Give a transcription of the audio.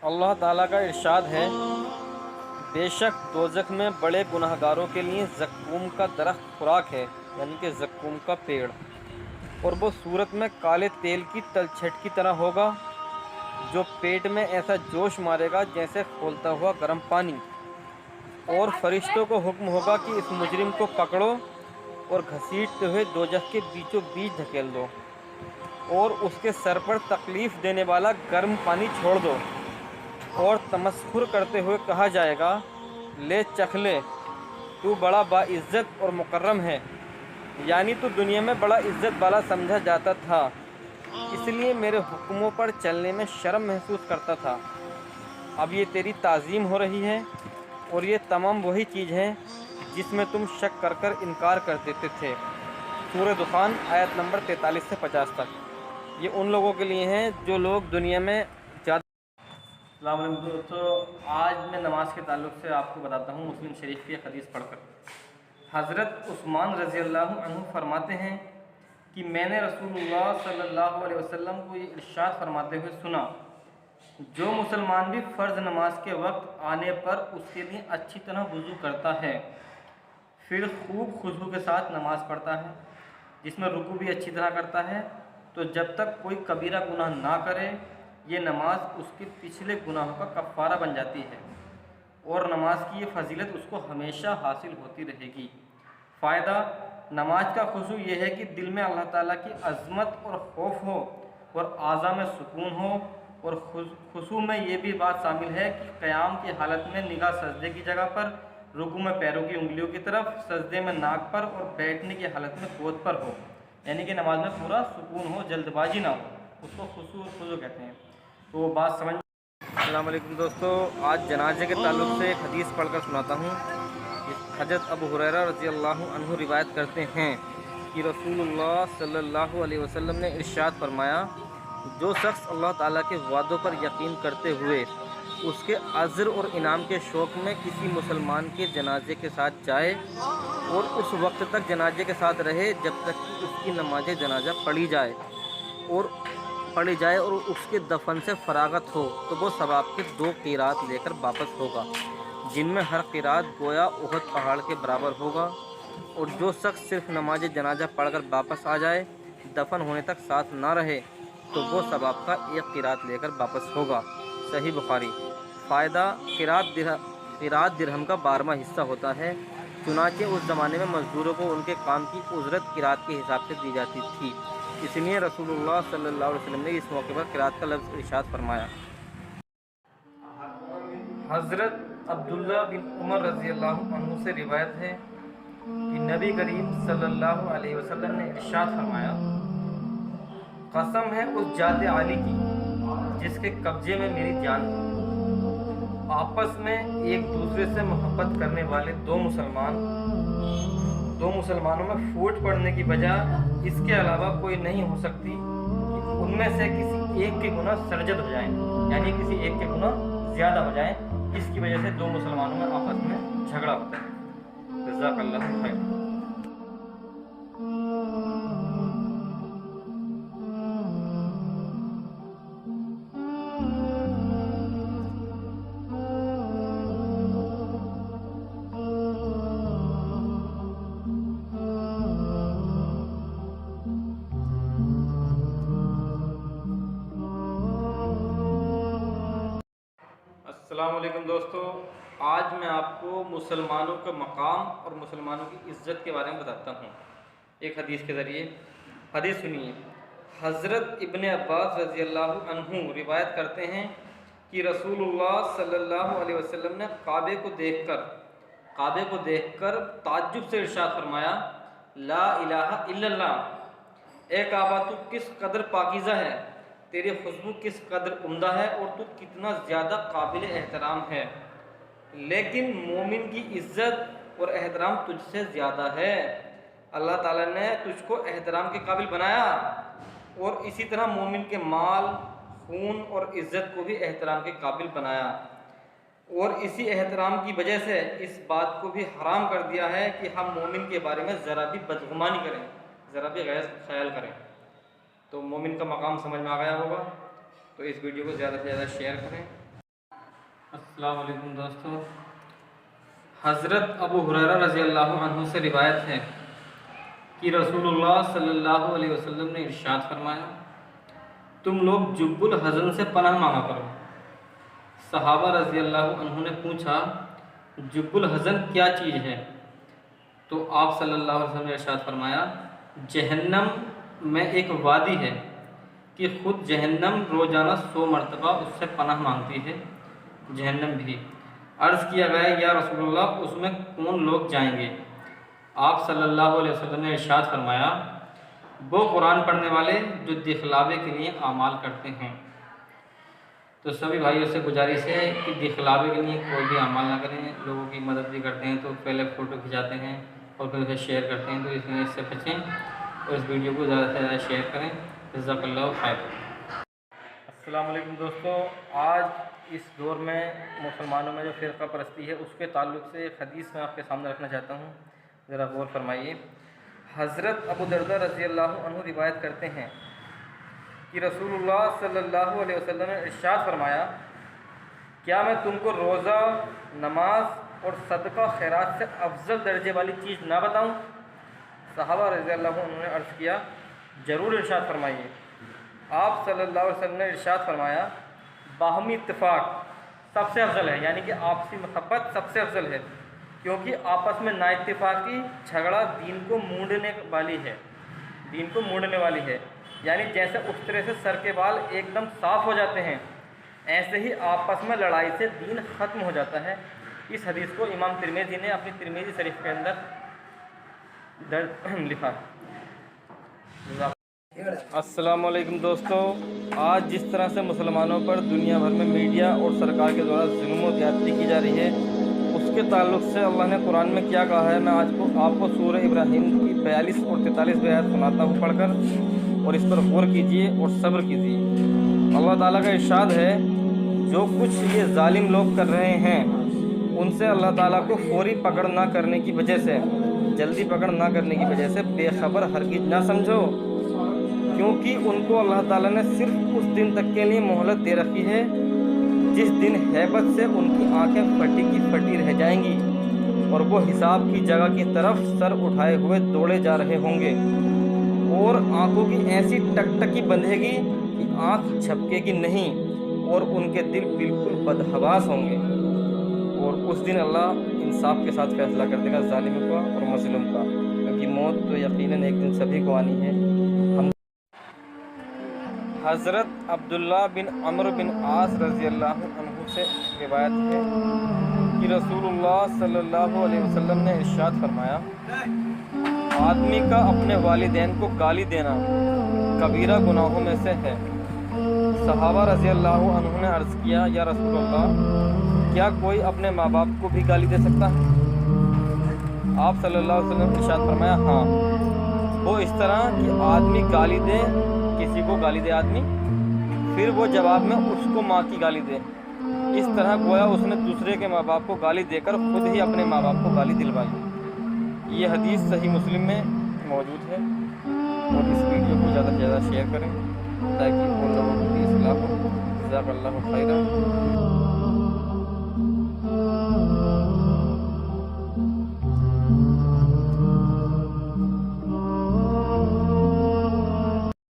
اللہ تعالیٰ کا ارشاد ہے، بے شک دوزخ میں بڑے گناہگاروں کے لیے زقوم کا درخت خوراک ہے، یعنی کہ زقوم کا پیڑ، اور وہ صورت میں کالے تیل کی تلچھٹ کی طرح ہوگا، جو پیٹ میں ایسا جوش مارے گا جیسے کھولتا ہوا گرم پانی۔ اور فرشتوں کو حکم ہوگا کہ اس مجرم کو پکڑو اور گھسیٹتے ہوئے دوزخ کے بیچوں بیچ دھکیل دو، اور اس کے سر پر تکلیف دینے والا گرم پانی چھوڑ دو، اور تمسخر کرتے ہوئے کہا جائے گا، لے چکھ لے، تو بڑا باعزت اور مکرم ہے، یعنی تو دنیا میں بڑا عزت والا سمجھا جاتا تھا، اس لیے میرے حکموں پر چلنے میں شرم محسوس کرتا تھا، اب یہ تیری تعظیم ہو رہی ہے، اور یہ تمام وہی چیز ہے جس میں تم شک کر کر انکار کر دیتے تھے۔ سورہ دخان آیت نمبر 43 سے 50 تک۔ یہ ان لوگوں کے لیے ہیں جو لوگ دنیا میں زیادہ۔ السلام علیکم دوستو، آج میں نماز کے تعلق سے آپ کو بتاتا ہوں مسلم شریف کی حدیث پڑھ کر۔ حضرت عثمان رضی اللہ عنہ فرماتے ہیں کہ میں نے رسول اللہ صلی اللہ علیہ وسلم کو یہ ارشاد فرماتے ہوئے سنا، جو مسلمان بھی فرض نماز کے وقت آنے پر اس کے لیے اچھی طرح وضو کرتا ہے، پھر خوب خضوع کے ساتھ نماز پڑھتا ہے، جس میں رکوع بھی اچھی طرح کرتا ہے، تو جب تک کوئی کبیرہ گناہ نہ کرے یہ نماز اس کے پچھلے گناہوں کا کفارہ بن جاتی ہے، اور نماز کی یہ فضیلت اس کو ہمیشہ حاصل ہوتی رہے گی۔ فائدہ: نماز کا خضوع یہ ہے کہ دل میں اللہ تعالیٰ کی عظمت اور خوف ہو، اور اعضاء میں سکون ہو، اور خضوع میں یہ بھی بات شامل ہے کہ قیام کی حالت میں نگاہ سجدے کی جگہ پر، رکوع میں پیروں کی انگلیوں کی طرف، سجدے میں ناک پر، اور بیٹھنے کی حالت میں گود پر ہو، یعنی کہ نماز میں پورا سکون ہو، جلد بازی نہ ہو، اس کو خضوع اور خضوع کہتے ہیں۔ تو وہ بات سمجھ۔ السلام علیکم دوستو، آج جنازے کے تعلق سے ایک حدیث پڑھ کر سناتا ہوں۔ حضرت ابو ہریرہ رضی اللہ عنہ روایت کرتے ہیں کہ رسول اللہ صلی اللہ علیہ وسلم نے ارشاد فرمایا، جو شخص اللہ تعالیٰ کے وعدوں پر یقین کرتے ہوئے اس کے اجر اور انعام کے شوق میں کسی مسلمان کے جنازے کے ساتھ جائے اور اس وقت تک جنازے کے ساتھ رہے جب تک کہ اس کی نماز جنازہ پڑھی جائے اور اس کے دفن سے فراغت ہو، تو وہ ثواب کے 2 قیرات لے کر واپس ہوگا، جن میں ہر قیرات گویا احد پہاڑ کے برابر ہوگا۔ اور جو شخص صرف نماز جنازہ پڑھ کر واپس آ جائے، دفن ہونے تک ساتھ نہ رہے، تو وہ ثواب کا 1 قیرات لے کر واپس ہوگا۔ صحیح بخاری۔ فائدہ: قیرات درہم کا 12واں حصہ ہوتا ہے، چنانچہ اس زمانے میں مزدوروں کو ان کے کام کی اجرت قیرات کے حساب سے دی جاتی تھی، اس لیے رسول اللہ صلی اللہ علیہ وسلم نے اس موقع پر قیرات کا لفظ ارشاد فرمایا۔ حضرت عبداللہ بن عمر رضی اللہ عنہ سے روایت ہے کہ نبی کریم صلی اللہ علیہ وسلم نے ارشاد فرمایا، قسم ہے اس ذات عالی کی جس کے قبضے میں میری جان ہے، آپس میں ایک دوسرے سے محبت کرنے والے دو مسلمانوں میں پھوٹ پڑنے کی وجہ اس کے علاوہ کوئی نہیں ہو سکتی کہ ان میں سے کسی ایک کے گناہ سرزد ہو جائیں، یعنی کسی ایک کے گناہ زیادہ ہو جائیں، اس کی وجہ سے 2 مسلمانوں میں آپس میں جھگڑا ہوتا ہے۔ جزاک اللہ خیر۔ السلام علیکم دوستو، آج میں آپ کو مسلمانوں کا مقام اور مسلمانوں کی عزت کے بارے میں بتاتا ہوں ایک حدیث کے ذریعے۔ حدیث سنیے۔ حضرت ابن عباس رضی اللہ عنہ روایت کرتے ہیں کہ رسول اللہ صلی اللہ علیہ وسلم نے کعبے کو دیکھ کر تعجب سے ارشاد فرمایا، لا الہ الا اللہ، اے کعبہ تو کس قدر پاکیزہ ہے، تیری خوشبو کس قدر عمدہ ہے، اور تو کتنا زیادہ قابل احترام ہے، لیکن مومن کی عزت اور احترام تجھ سے زیادہ ہے۔ اللہ تعالیٰ نے تجھ کو احترام کے قابل بنایا، اور اسی طرح مومن کے مال، خون اور عزت کو بھی احترام کے قابل بنایا، اور اسی احترام کی وجہ سے اس بات کو بھی حرام کر دیا ہے کہ ہم مومن کے بارے میں ذرا بھی بدگمانی کریں، ذرا بھی غیر خیال کریں۔ تو مومن کا مقام سمجھ میں آ گیا ہوگا، تو اس ویڈیو کو زیادہ سے زیادہ شیئر کریں۔ السلام علیکم دوستو، حضرت ابو ہریرہ رضی اللہ عنہ سے روایت ہے کہ رسول اللہ صلی اللہ علیہ وسلم نے ارشاد فرمایا، تم لوگ جب الحزن سے پناہ مانگا کرو۔ صحابہ رضی اللہ عنہ نے پوچھا، جب الحزن کیا چیز ہے؟ تو آپ صلی اللہ علیہ وسلم نے ارشاد فرمایا، جہنم میں ایک وادی ہے کہ خود جہنم روزانہ 100 مرتبہ اس سے پناہ مانگتی ہے، جہنم بھی۔ عرض کیا گیا، یا رسول اللہ، اس میں کون لوگ جائیں گے؟ آپ صلی اللہ علیہ وسلم نے ارشاد فرمایا، وہ قرآن پڑھنے والے جو دکھلاوے کے لیے اعمال کرتے ہیں۔ تو سبھی بھائیوں سے گزارش ہے کہ دکھلاوے کے لیے کوئی بھی اعمال نہ کریں۔ لوگوں کی مدد بھی کرتے ہیں تو پہلے فوٹو کھنچاتے ہیں اور پھر اسے شیئر کرتے ہیں، تو اس سے بچیں اور اس ویڈیو کو زیادہ سے زیادہ شیئر کریں۔ جزاک اللہ خیر۔ السلام علیکم دوستو، آج اس دور میں مسلمانوں میں جو فرقہ پرستی ہے اس کے تعلق سے ایک حدیث میں آپ کے سامنے رکھنا چاہتا ہوں، ذرا غور فرمائیے۔ حضرت ابو دردہ رضی اللہ عنہ روایت کرتے ہیں کہ رسول اللہ صلی اللہ علیہ وسلم نے ارشاد فرمایا، کیا میں تم کو روزہ، نماز اور صدقہ خیرات سے افضل درجے والی چیز نہ بتاؤں؟ صحابہ رضی اللہ عنہ نے عرض کیا، ضرور ارشاد فرمائیے۔ آپ صلی اللہ علیہ وسلم نے ارشاد فرمایا، باہمی اتفاق سب سے افضل ہے، یعنی کہ آپسی محبت سب سے افضل ہے، کیونکہ آپس میں نا اتفاقی جھگڑا دین کو مونڈنے والی ہے، یعنی جیسے افترے سے سر کے بال ایک دم صاف ہو جاتے ہیں، ایسے ہی آپس میں لڑائی سے دین ختم ہو جاتا ہے۔ اس حدیث کو امام ترمذی نے اپنی ترمذی شریف کے اندر لکھا۔ السلام علیکم دوستو، آج جس طرح سے مسلمانوں پر دنیا بھر میں میڈیا اور سرکار کے دوارا ظلم و زیادتی کی جا رہی ہے، اس کے تعلق سے اللہ نے قرآن میں کیا کہا ہے، میں آج آپ کو سورہ ابراہیم کی 42 اور 43 آیات سناتا ہوں پڑھ کر، اور اس پر غور کیجیے اور صبر کیجیے۔ اللہ تعالیٰ کا ارشاد ہے، جو کچھ یہ ظالم لوگ کر رہے ہیں ان سے اللہ تعالیٰ کو فوری پکڑ نہ کرنے کی وجہ سے، جلدی پکڑ نہ کرنے کی وجہ سے بے خبر ہرگز نہ سمجھو، کیونکہ ان کو اللہ تعالیٰ نے صرف اس دن تک کے لیے مہلت دے رکھی ہے جس دن ہیبت سے ان کی آنکھیں پھٹی کی پھٹی رہ جائیں گی اور وہ حساب کی جگہ کی طرف سر اٹھائے ہوئے دوڑے جا رہے ہوں گے، اور آنکھوں کی ایسی ٹکٹکی بندھے گی کہ آنکھ جھپکے گی نہیں، اور ان کے دل بالکل بدحواس ہوں گے، اور اس دن اللہ انصاف کے ساتھ فیصلہ کر دے گا ظالم کا اور مظلوم کا، کیونکہ موت تو یقیناً ایک دن سبھی کو آنی ہے۔ حضرت عبداللہ بن عمرو بن عاص رضی اللہ عنہ سے روایت ہے کہ رسول اللہ صلی اللہ علیہ وسلم نے ارشاد فرمایا، آدمی کا اپنے والدین کو گالی دینا کبیرہ گناہوں میں سے ہے۔ صحابہ رضی اللہ عنہ نے عرض کیا، یا رسول اللہ، کیا کوئی اپنے ماں باپ کو بھی گالی دے سکتا ہے؟ آپ صلی اللہ علیہ وسلم نے ارشاد فرمایا، ہاں، وہ اس طرح کہ آدمی گالی دے، کسی کو گالی دے آدمی، پھر وہ جواب میں اس کو ماں کی گالی دے، اس طرح گویا اس نے دوسرے کے ماں باپ کو گالی دے کر خود ہی اپنے ماں باپ کو گالی دلوائی۔ یہ حدیث صحیح مسلم میں موجود ہے، اور اس ویڈیو کو زیادہ سے زیادہ شیئر کریں تاکہ ان لوگوں کو بھی اصلاح ہو۔ جزاک اللہ خیرا۔